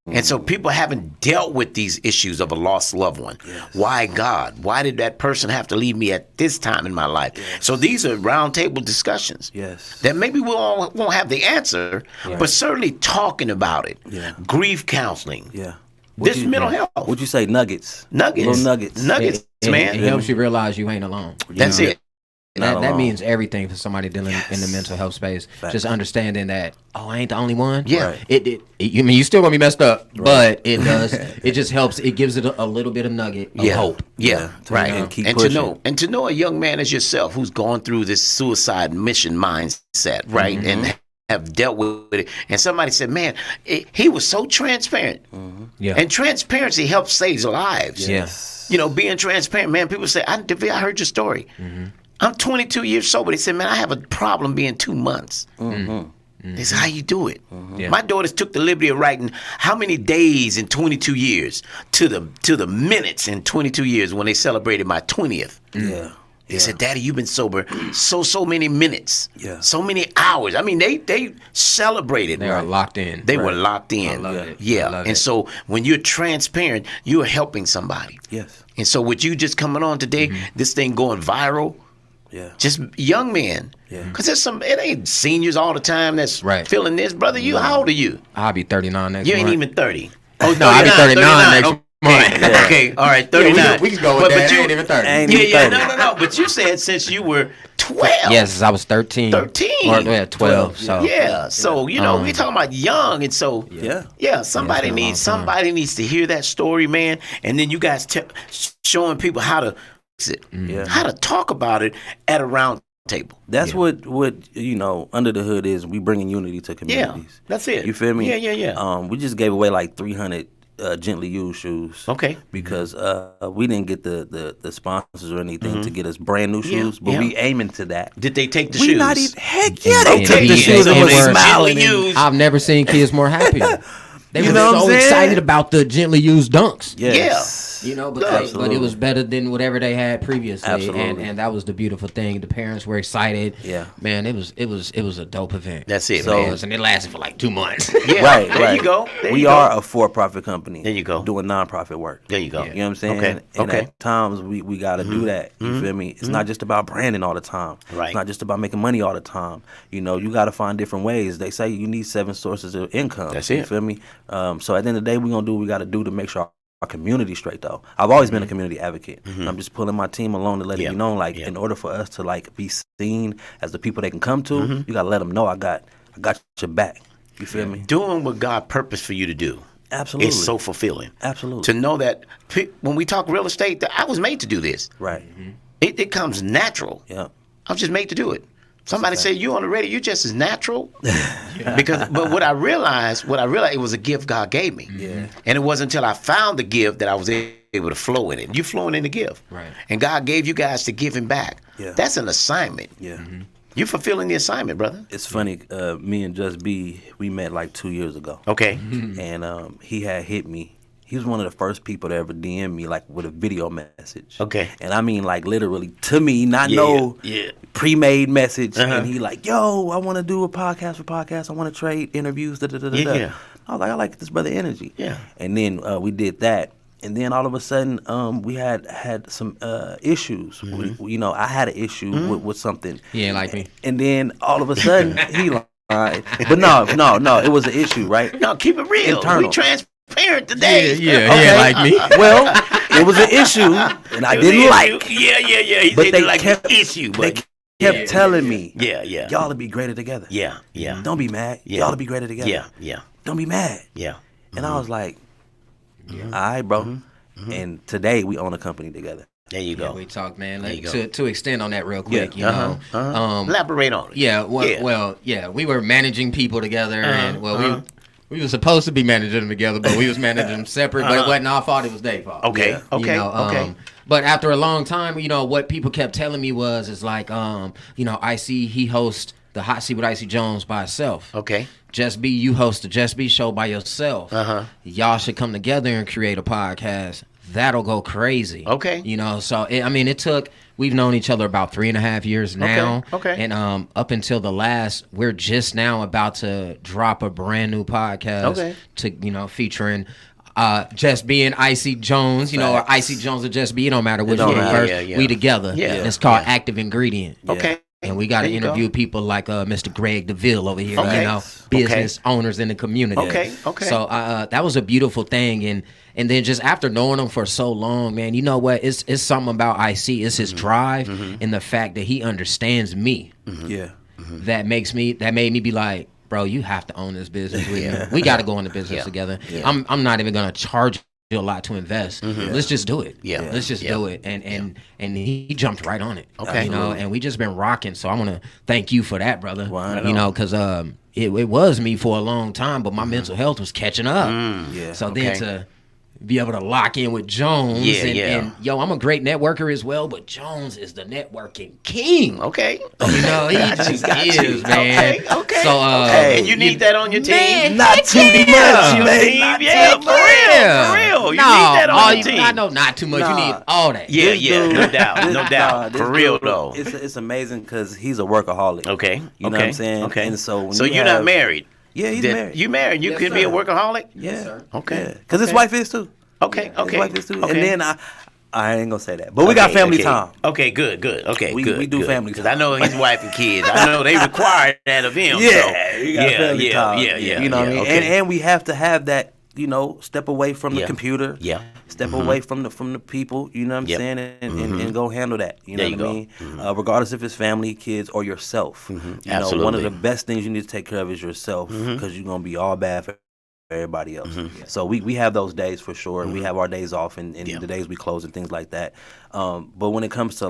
And so people haven't dealt with these issues of a lost loved one. Yes. Why, God? Why did that person have to leave me at this time in my life? Yes. So these are roundtable discussions. Yes. That maybe we all won't have the answer, but certainly talking about it. Yeah. Grief counseling. Yeah. This mental health. Would you say nuggets? Nuggets. Little nuggets. Nuggets, man. It helps you realize you ain't alone. That's it. That means everything for somebody dealing in the mental health space. Facts. Just understanding that, I ain't the only one. Yeah. Right. You still gonna be messed up, but it does. It just helps. It gives it a little bit of nugget of hope. Yeah. Right. And keep pushing. To know a young man as yourself who's gone through this suicide mission mindset, right, and have dealt with it. And somebody said, man, he was so transparent. Yeah. And transparency helps save lives. Yes. Being transparent, man. People say, I heard your story. I'm 22 years sober. They said, man, I have a problem being 2 months. They said, how you do it? Yeah. My daughters took the liberty of writing how many days in 22 years to the minutes in 22 years when they celebrated my 20th. Yeah. They said, Daddy, you've been sober so many minutes, so many hours. I mean, they celebrated. They are locked in. They were locked in. I love it. Yeah. I love and it. so when you're transparent, you're helping somebody. Yes. And so with you just coming on today, this thing going viral, just young men. Yeah. Because it ain't seniors all the time that's feeling this. Brother, how old are you? I'll be 39 next month. You ain't even 30. Oh, no, I'll be 39 next Okay, all right, 39. We can go with that. I ain't even 30. No. But you said since you were 12. Yes, I was 13. 13. Or 12. So so we talking about young, and so somebody needs to hear that story, man. And then you guys showing people how to how to talk about it at a round table. That's what under the hood is. We bringing unity to communities. Yeah, that's it. You feel me? Yeah. We just gave away like 300 gently used shoes. Okay. Because we didn't get the sponsors or anything to get us brand new shoes, but we aiming to that. Did they take the we shoes? Not even, heck yeah, they took the shoes and was smiling. I've never seen kids more happy. They were so excited about the gently used dunks. Yes. But it was better than whatever they had previously. Absolutely. And that was the beautiful thing. The parents were excited. Yeah. Man, it was a dope event. That's it, man. And it lasted for like 2 months. Right. There you go. We are a for-profit company. There you go. Doing nonprofit work. There you go. You know what I'm saying? Okay. And at times we got to do that. You feel me? It's not just about branding all the time. Right. It's not just about making money all the time. You got to find different ways. They say you need 7 sources of income. That's it. You feel me? So at the end of the day, we're going to do what we got to do to make sure our community straight, though. I've always been a community advocate. I'm just pulling my team along to let it be known, in order for us to be seen as the people they can come to, you got to let them know I got your back. You feel me? Doing what God purposed for you to do. Absolutely. It's so fulfilling. Absolutely. To know that when we talk real estate, that I was made to do this. Right. It comes natural. Yeah. I'm just made to do it. Somebody say you on the radio, you're just as natural. But what I realized, it was a gift God gave me. Yeah. And it wasn't until I found the gift that I was able to flow in it. You flowing in the gift. Right. And God gave you guys to give him back. Yeah. That's an assignment. Yeah. You're fulfilling the assignment, brother. It's funny, me and Just B, we met like 2 years ago. Okay. And he had hit me. He was one of the first people to ever DM me with a video message. Okay. And I mean literally to me, not pre-made message. And he yo, I want to do a podcast for podcasts. I want to trade interviews. Yeah. I was like, I like this brother energy. Yeah. And then we did that. And then all of a sudden, we had some issues. I had an issue with something. He ain't like me. And then all of a sudden, he lied. But no, it was an issue, right? No, keep it real. Internal. We transparent today. Yeah, he ain't like me. Well, it was an issue, and I didn't like. Yeah. He But didn't they like kept the issue, but they kept telling me, Yeah. y'all to be greater together. Yeah. Don't be mad. Yeah. Y'all to be greater together. Yeah. Don't be mad. Yeah. And I was like, all right, bro. And today we own a company together. There you go. Yeah, we talked, man. There you go. To extend on that real quick, you know. Elaborate on it. Yeah, we were managing people together, and we were supposed to be managing them together, but we was managing them separate. But it wasn't our fault; it was their fault. Okay, okay. But after a long time, what people kept telling me was, Icy, he hosts the Hot Seat with Icy Jones by himself. Okay. Just Be, you host the Just Be show by yourself. Y'all should come together and create a podcast. That'll go crazy. Okay. So it took. We've known each other about 3.5 years now. Okay. And up until we're just now about to drop a brand new podcast. To featuring Just Be and Icy Jones. Or Icy Jones or Just Be. It don't matter which one first. Yeah. We together. Yeah. And it's called Active Ingredient. Okay. And we got to interview people like Mr. Greg Deville over here, Okay. Business owners in the community. Okay. So that was a beautiful thing, and then just after knowing him for so long, man, you know what? It's something about IC. It's his drive and the fact that he understands me. Yeah. That made me be like, bro, you have to own this business with me. We got to go into business together. Yeah. I'm not even gonna charge you a lot to invest. Let's just do it. Yeah. Let's just do it. And he jumped right on it. Okay. And we just been rocking. So I want to thank you for that, brother. Wow. Because it was me for a long time, but my mental health was catching up. Yeah. So then to be able to lock in with Jones. And yo, I'm a great networker as well, but Jones is the networking king. Okay. He just is, man. Okay. So, and you need that on your team? Not too much, man. Yeah, for real. You need that on your team. I know not too much. You need all that. Yeah, no doubt. For real, though. It's amazing because he's a workaholic. Okay. You know what I'm saying? Okay. And so you're not married? Yeah, he's married. You married? You Yes, could be a sir. workaholic? Yes, sir. Okay. Because his wife is too. Okay. His wife is too. Okay. And then I ain't gonna say that, but we got family time. Okay, good. Okay, We good. do family Because time. I know his wife and kids. I know they require that of him. Yeah, we got family time. Yeah. You know what I mean? Okay. And we have to have that step away from the computer. Yeah. Step away from the people. You know what I'm saying, and go handle that. You know what I mean? Regardless if it's family, kids, or yourself. Absolutely. One of the best things you need to take care of is yourself, because you're gonna be all bad for everybody else. So we have those days for sure. We have our days off and the days we close and things like that. But when it comes to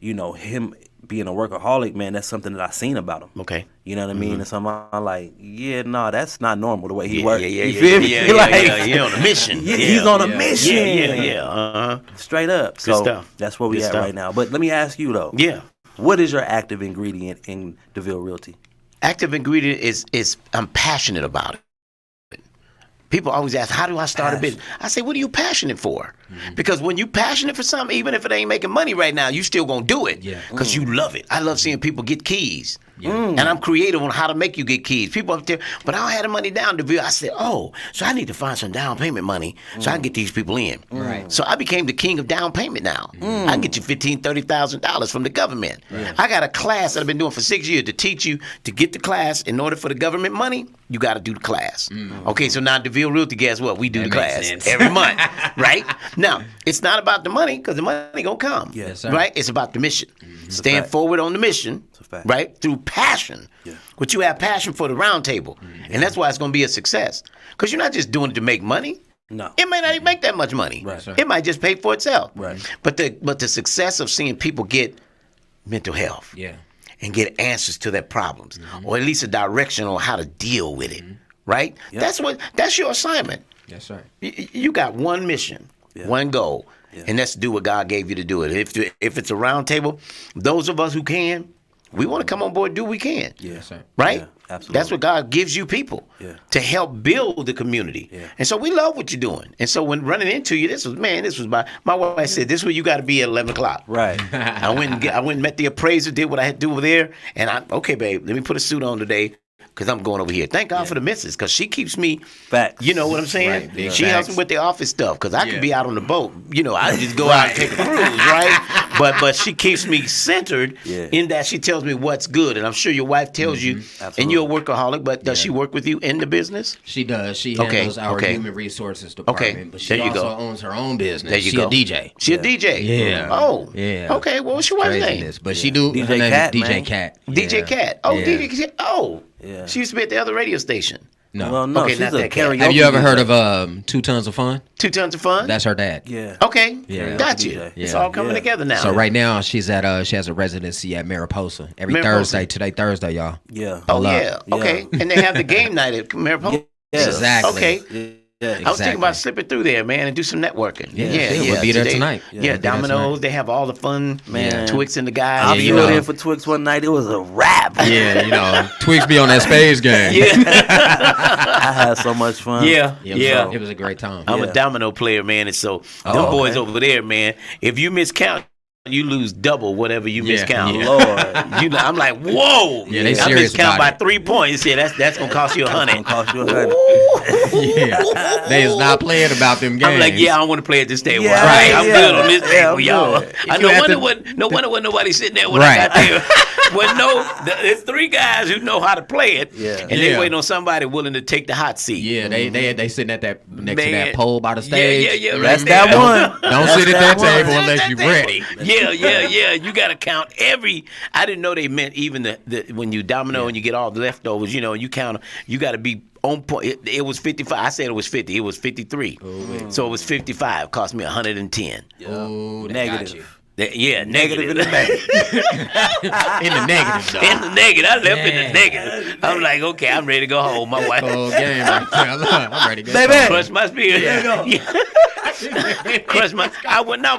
him being a workaholic, man, that's something that I seen about him. Okay. You know what I mean? And so I'm like, that's not normal the way he works. Yeah. You feel me? He's on a mission. He's on a mission. Yeah. Straight up. Good So stuff. that's where we at right now. But let me ask you though. Yeah. What is your active ingredient in Deville Realty? Active ingredient is I'm passionate about it. People always ask, how do I start a business? I say, what are you passionate for? Because when you're passionate for something, even if it ain't making money right now, you still gonna do it. Because you love it. I love seeing people get keys. And I'm creative on how to make you get keys. People up there, but I don't have the money down to I said, so I need to find some down payment money so I can get these people in. So I became the king of down payment now. I can get you $15,000, $30,000 from the government. I got a class that I've been doing for 6 years to teach you to get the class. In order for the government money, you got to do the class. Okay, so now Deville Realty, guess what? We do the class every month, right? Now, it's not about the money, because the money gonna come, right? It's about the mission. Stand forward on the mission, right? Through passion. But you have passion for the round table. And that's why it's gonna be a success. Because you're not just doing it to make money. No. It may not even make that much money. It might just pay for itself. But the success of seeing people get mental health. And get answers to their problems. Or at least a direction on how to deal with it. Right? That's your assignment. Yes, sir. You got one mission, one goal, and that's to do what God gave you to do it. If it's a round table, those of us who can, we want to come on board and do what we can. Yes, sir. Right? Yeah, absolutely. That's what God gives you people to help build the community. And so we love what you're doing. And so when running into you, this was my wife said, this is where you got to be at 11 o'clock. Right. I went and met the appraiser, did what I had to do over there, and okay, babe, let me put a suit on today. Because I'm going over here. Thank God for the missus, because she keeps me. Facts. You know what I'm saying? Right, she helps me with the office stuff, because I could be out on the boat. I just go out and take a cruise, right? But she keeps me centered in that she tells me what's good. And I'm sure your wife tells you, and you're a workaholic, but does she work with you in the business? She does. She handles our human resources department. But she also owns her own business. There you She go. a DJ. She a DJ? Yeah. Oh. Yeah. Okay, well, what's your wife's name? Craziness. But she do. DJ her name Cat, is man. DJ Cat. DJ Cat. Oh, Yeah. DJ Cat. Oh. Yeah. She used to be at the other radio station. No. Well, no, Okay, she's not a that cat. karaoke. Have you ever heard DJ. of 2 Tons of Fun? 2 Tons of Fun? That's her dad. Yeah. Okay. Yeah. Got you. DJ. It's Yeah. all coming together now. So right now she's at she has a residency at Mariposa every Mariposa. Thursday. Today Thursday, y'all. Yeah. Oh, Pull yeah. up. Okay. And they have the game night at Mariposa. Yeah. Exactly. Okay. Yeah. I was thinking about slipping through there, man, and do some networking. We'll be there tonight. Yeah, Domino's. They have all the fun, Man. Twix and the guys. I Yeah, flew you know. in for Twix one night. It was a wrap. Yeah, Twigs be on that spades game. I had so much fun. Yeah. It was a great time. I'm a domino player, man, and so them boys over there, man, if you miscount, you lose double whatever you miscount. Yeah. Lord. I'm like, whoa. Yeah, they I serious miscount about by it. 3 points. Yeah, that's gonna cost you $100. Cost you $100. Yeah, they is not playing about them games. I'm like, I don't want to play at this table. Yeah, Right, I'm yeah. good on this Yeah, table, I'm y'all. good. I You have to- no wonder when nobody sitting there when Right. I got there. There's 3 guys who know how to play it, and they Yeah. waiting on somebody willing to take the hot seat. Yeah, they sitting at that next to Man. that pole by the stage. Yeah, right That's there. that one. Don't sit at that one. table unless you're That table. ready. Yeah. You got to count every. I didn't know they meant even the when you domino and you get all the leftovers. You count. You got to be on point. It was 55. I said it was 50. It was 53. So it was 55. Cost me 110. Oh, they Negative. got you. Yeah, negative in the negative. In the negative, though. In the negative. I left in the negative. I'm like, okay, I'm ready to go home. My wife. Whole game right there. I'm ready to go. Baby. Crush my spirit. Crush my.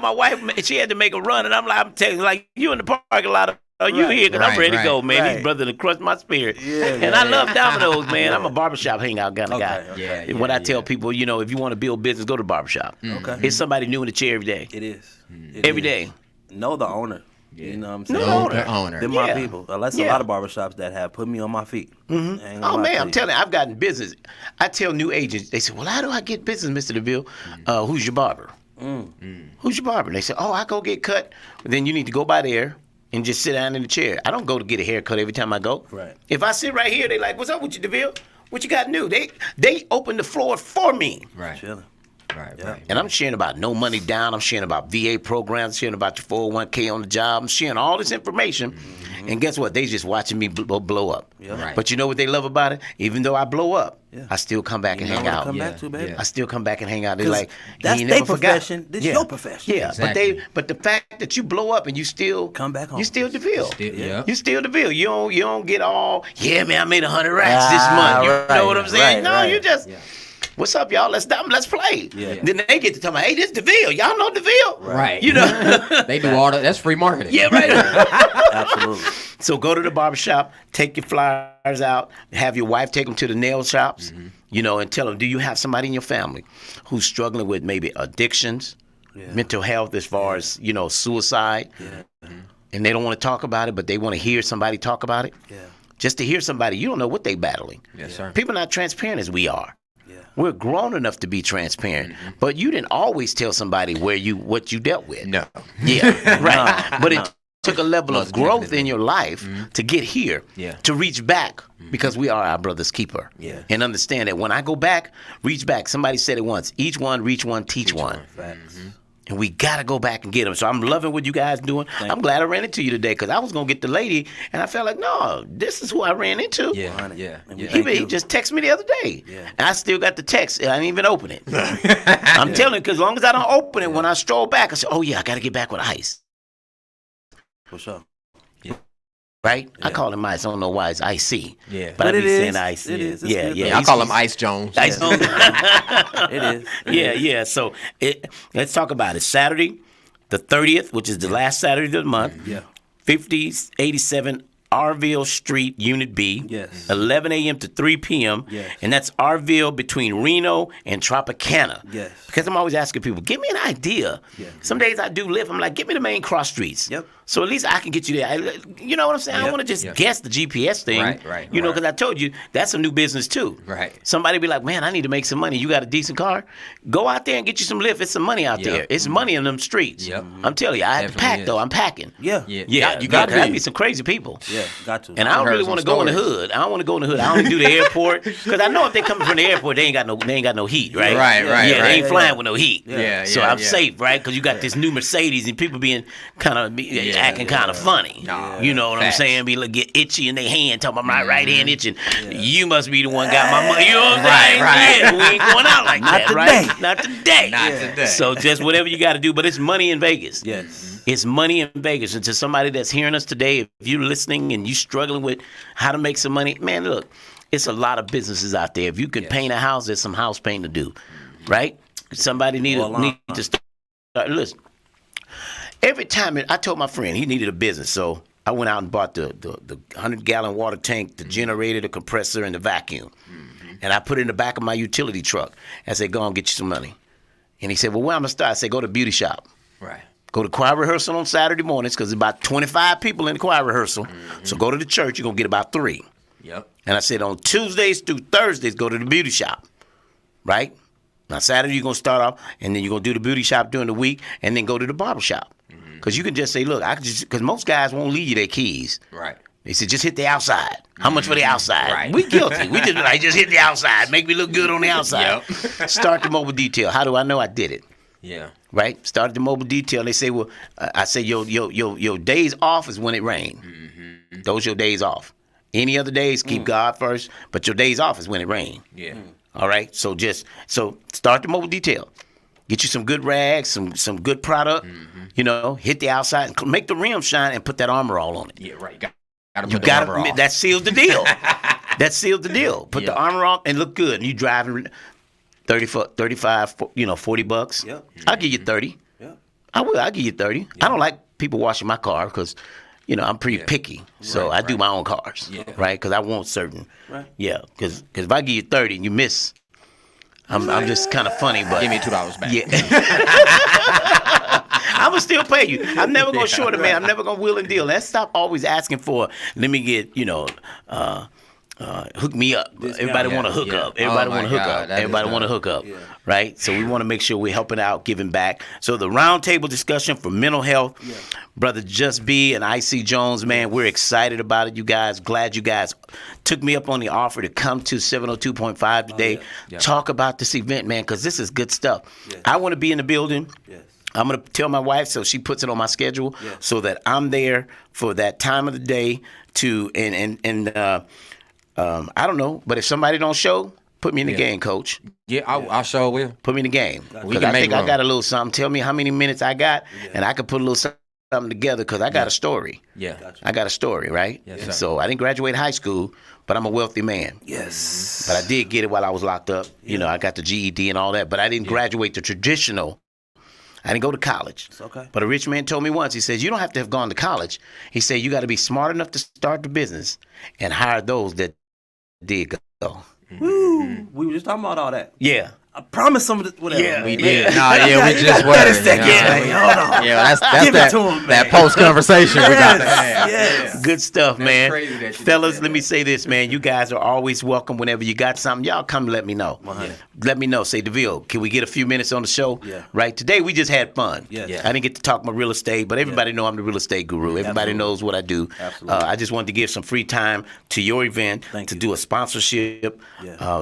My wife. She had to make a run, and I'm telling you, like, you in the parking lot. Are you here? Because I'm ready to go, man. right. These brothers to crush my spirit. Yeah, and I love Domino's, man. I'm a barbershop hangout kind of guy. Okay. Yeah, When I tell people, if you want to build business, go to the barbershop. Okay. It's somebody new in the chair every day. It is. Every day. Know the owner. You know what I'm saying? No, The owner. They're my people. That's a lot of barbershops that have put me on my feet. Mm-hmm. Oh, man, I'm telling you, I've gotten business. I tell new agents, they say, well, how do I get business, Mr. Deville? Who's your barber? Who's your barber? And they say, I go get cut. Then you need to go by there and just sit down in the chair. I don't go to get a haircut every time I go. Right. If I sit right here, they like, what's up with you, Deville? What you got to do? They opened the floor for me. Right. Chilling. Right. And I'm sharing about no money down. I'm sharing about VA programs, sharing about your 401k on the job. I'm sharing all this information. Mm-hmm. And guess what? They just watching me blow up. Yeah. Right. But you know what they love about it? Even though I blow up, I still come back and hang out. Come back to, baby. I still come back and hang out. They're like, that's their profession. This your profession. Yeah, exactly. but the fact that you blow up and you still come back home, you still Deville. You still Deville. You don't get all, man, I made 100 racks this month. You know what I'm saying? You just. Yeah. What's up, y'all? Let's play. Yeah. Then they get to tell me, hey, this is Deville. Y'all know Deville? Right. You know? They do all that. That's free marketing. Yeah, right. Absolutely. So go to the barbershop, take your flyers out, have your wife take them to the nail shops, and tell them, do you have somebody in your family who's struggling with maybe addictions, mental health as far as, suicide, and they don't want to talk about it, but they want to hear somebody talk about it? Yeah. Just to hear somebody, you don't know what they're battling. Yes, sir. People are not transparent as we are. We're grown enough to be transparent, but you didn't always tell somebody what you dealt with. No. Yeah, right. But it took a level of growth in your life to get here, to reach back, because we are our brother's keeper. Yeah. And understand that when I go back, reach back. Somebody said it once: each one, reach one, teach one. And we got to go back and get them. So I'm loving what you guys doing. I'm glad I ran into you today, because I was going to get the lady, and I felt like, no, this is who I ran into. Yeah. He just texted me the other day. Yeah. And I still got the text. I didn't even open it. I'm telling you, because as long as I don't open it, when I stroll back, I say, oh, yeah, I got to get back with Ice. For sure. Right? Yeah. I call him Ice. I don't know why it's Icy. Yeah. But I be saying Ice. It is. Yeah. I call him Ice Jones. Ice Jones. It is. Yeah. So let's talk about it. Saturday, the 30th, which is the last Saturday of the month. Yeah. 5087 Arville Street, Unit B. Yes. 11 a.m. to 3 p.m. Yes. And that's Arville between Reno and Tropicana. Yes. Because I'm always asking people, give me an idea. Yeah. Some days I do live, I'm like, give me the main cross streets. Yep. So at least I can get you there. You know what I'm saying? I don't want to just guess the GPS thing. Right. Because I told you, that's a new business too. Right. Somebody be like, man, I need to make some money. You got a decent car? Go out there and get you some lift. It's some money out there. It's money in them streets. Yep. I'm telling you, I have to pack though. I'm packing. Yeah. You got to be some crazy people. Yeah, got to. And I don't really want to go in the hood. I don't want to go in the hood. I only do the airport, because I know if they coming from the airport, they ain't got no heat, right? Right. Yeah, they ain't flying with no heat. Yeah. So I'm safe, right? Because you got this new Mercedes, and people being acting kind of funny. You know what I'm saying? Be get itchy in their hand, talking about my right hand itching. You must be the one got my money. You know what I'm saying? Right. Yeah, we ain't going out like that, right? Not today. Not today. So just whatever you got to do, but it's money in Vegas. Yes. It's money in Vegas. And to somebody that's hearing us today, if you're listening and you struggling with how to make some money, man, look, it's a lot of businesses out there. If you can paint a house, there's some house painting to do, right? Somebody need to start. Listen, every time I told my friend he needed a business, so I went out and bought the 100-gallon water tank, the generator, the compressor, and the vacuum. And I put it in the back of my utility truck. I said, go and get you some money. And he said, well, where I'm going to start? I said, go to beauty shop. Right. Go to choir rehearsal on Saturday mornings, because there's about 25 people in the choir rehearsal. So go to the church, you're going to get about 3. Yep. And I said on Tuesdays through Thursdays, go to the beauty shop, right? Now Saturday you're going to start off, and then you're going to do the beauty shop during the week, and then go to the barber shop. Because you can just say, look, because most guys won't leave you their keys. Right. They said, just hit the outside. How much for the outside? Right. We guilty. We just hit the outside. Make me look good on the outside. Start the mobile detail. How do I know I did it? Yeah. Right? Started the mobile detail. They say, well, I say your days off is when it rain. Those your days off. Any other days, keep God first, but your days off is when it rain. Yeah. All right? So start the mobile detail. Get you some good rags, some good product, hit the outside, and make the rims shine, and put that armor all on it. Yeah, right. That seals the deal. That seals the deal. Put the armor on and look good. And you driving 35, $40. Yep. I'll give you 30. Yep. I will. I'll give you 30. Yep. I don't like people washing my car because, I'm pretty picky. So I do my own cars, right? Because I want certain. Right. Yeah, because if I give you 30 and you miss, I'm just kind of funny, but give me $2 back. Yeah. I'm going to still pay you. I'm never going to short a man. I'm never going to wheel and deal. Let's stop always asking for, let me get, hook me up. Everybody want to hook up. Everybody want to hook up. Everybody want to hook up. Right? So we want to make sure we're helping out, giving back. So the roundtable discussion for mental health, Brother Just B and IC Jones, man, we're excited about it, you guys. Glad you guys took me up on the offer to come to 702.5 today. Talk about this event, man, because this is good stuff. I want to be in the building. I'm going to tell my wife so she puts it on my schedule so that I'm there for that time of the day to, I don't know, but if somebody don't show, put me in the game, Coach. I sure will. Put me in the game. Because I think I got a little something. Tell me how many minutes I got, and I can put a little something together because I got a story. I got a story, right? Yes, so I didn't graduate high school, but I'm a wealthy man. Yes. But I did get it while I was locked up. You know, I got the GED and all that, but I didn't graduate the traditional. I didn't go to college. It's okay. But a rich man told me once, he says, you don't have to have gone to college. He said, you got to be smart enough to start the business and hire those that did go. Woo. We were just talking about all that. Yeah. I promise some of the whatever. Yeah, we did. We just were. Hold on. Yeah, Give it to him, that post conversation we got to have. Yes. Good stuff, man. crazy that you Fellas, did let me say this, man. You guys are always welcome whenever you got something. Y'all come let me know. Let me know. Say, Deville, can we get a few minutes on the show? Right? Today, we just had fun. I didn't get to talk my real estate, but everybody know I'm the real estate guru. Everybody knows what I do. I just wanted to give some free time to your event to do a sponsorship,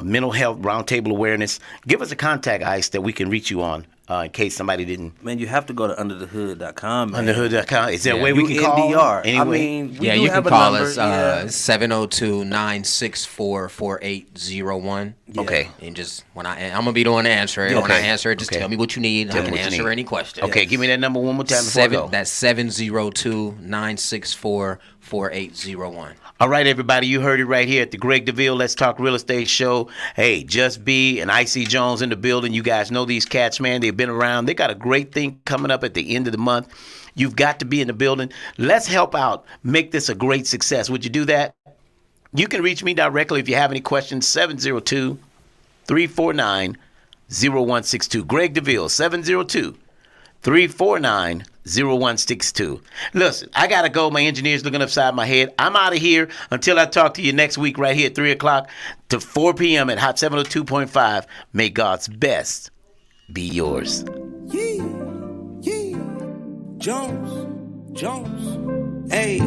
mental health, roundtable awareness. Give us a contact, Ice, that we can reach you on in case somebody didn't. Man, you have to go to underthehood.com. Underthehood.com. Is there a way we can call? Anyway. I mean, we do you have can call number. us 702-964-4801. Okay. And just when I'm gonna be the one to answer it. When I answer it, just tell me what you need. I can answer any question. Okay, give me that number one more time before I go. That's 702-964-4801. All right, everybody, you heard it right here at the Greg Deville Let's Talk Real Estate Show. Hey, Just B and IC Jones in the building. You guys know these cats, man. They've been around. They got a great thing coming up at the end of the month. You've got to be in the building. Let's help out. Make this a great success. Would you do that? You can reach me directly if you have any questions. 702-349-0162. Greg Deville, 702-349-0162. 0162. Listen, I gotta go. My engineer's looking upside my head. I'm out of here until I talk to you next week right here at 3 o'clock to 4 p.m. at Hot 702.5. May God's best be yours. Yeah. Jones. Hey,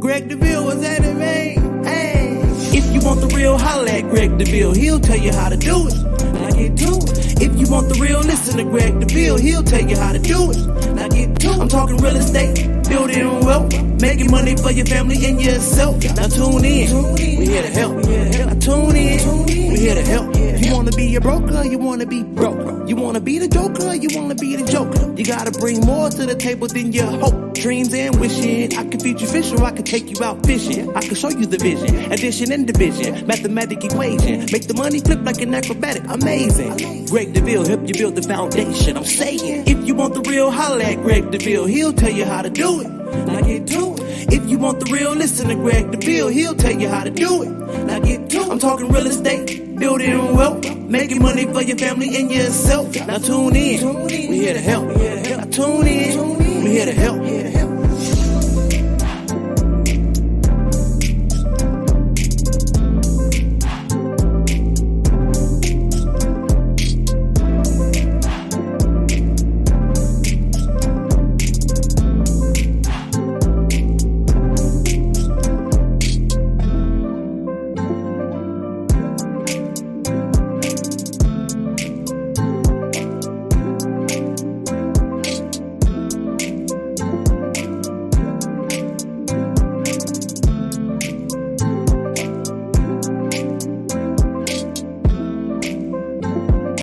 Greg Deville was at it, man. Hey, if you want the real, holla at Greg Deville. He'll tell you how to do it. Now get to it. If you want the real, listen to Greg Deville. He'll tell you how to do it. Now get to it. I'm talking real estate, building wealth, making money for your family and yourself. Now tune in. We here to help. Now tune in. We here to help. You wanna be a broker, you wanna be broke. You wanna be the joker, you wanna be the joker. You gotta bring more to the table than your hope, dreams and wishing. I can feed you fish or I can take you out fishing. I can show you the vision, addition and division, mathematic equation. Make the money flip like an acrobatic, amazing. Greg Deville help you build the foundation. I'm saying, if you want the real, holla at Greg Deville. He'll tell you how to do it. Now get to it. If you want the real, listen to Greg Deville. He'll tell you how to do it. Now get to it. I'm talking real estate, building wealth, making money for your family and yourself. Now tune in. We here to help. Now tune in. We here to help.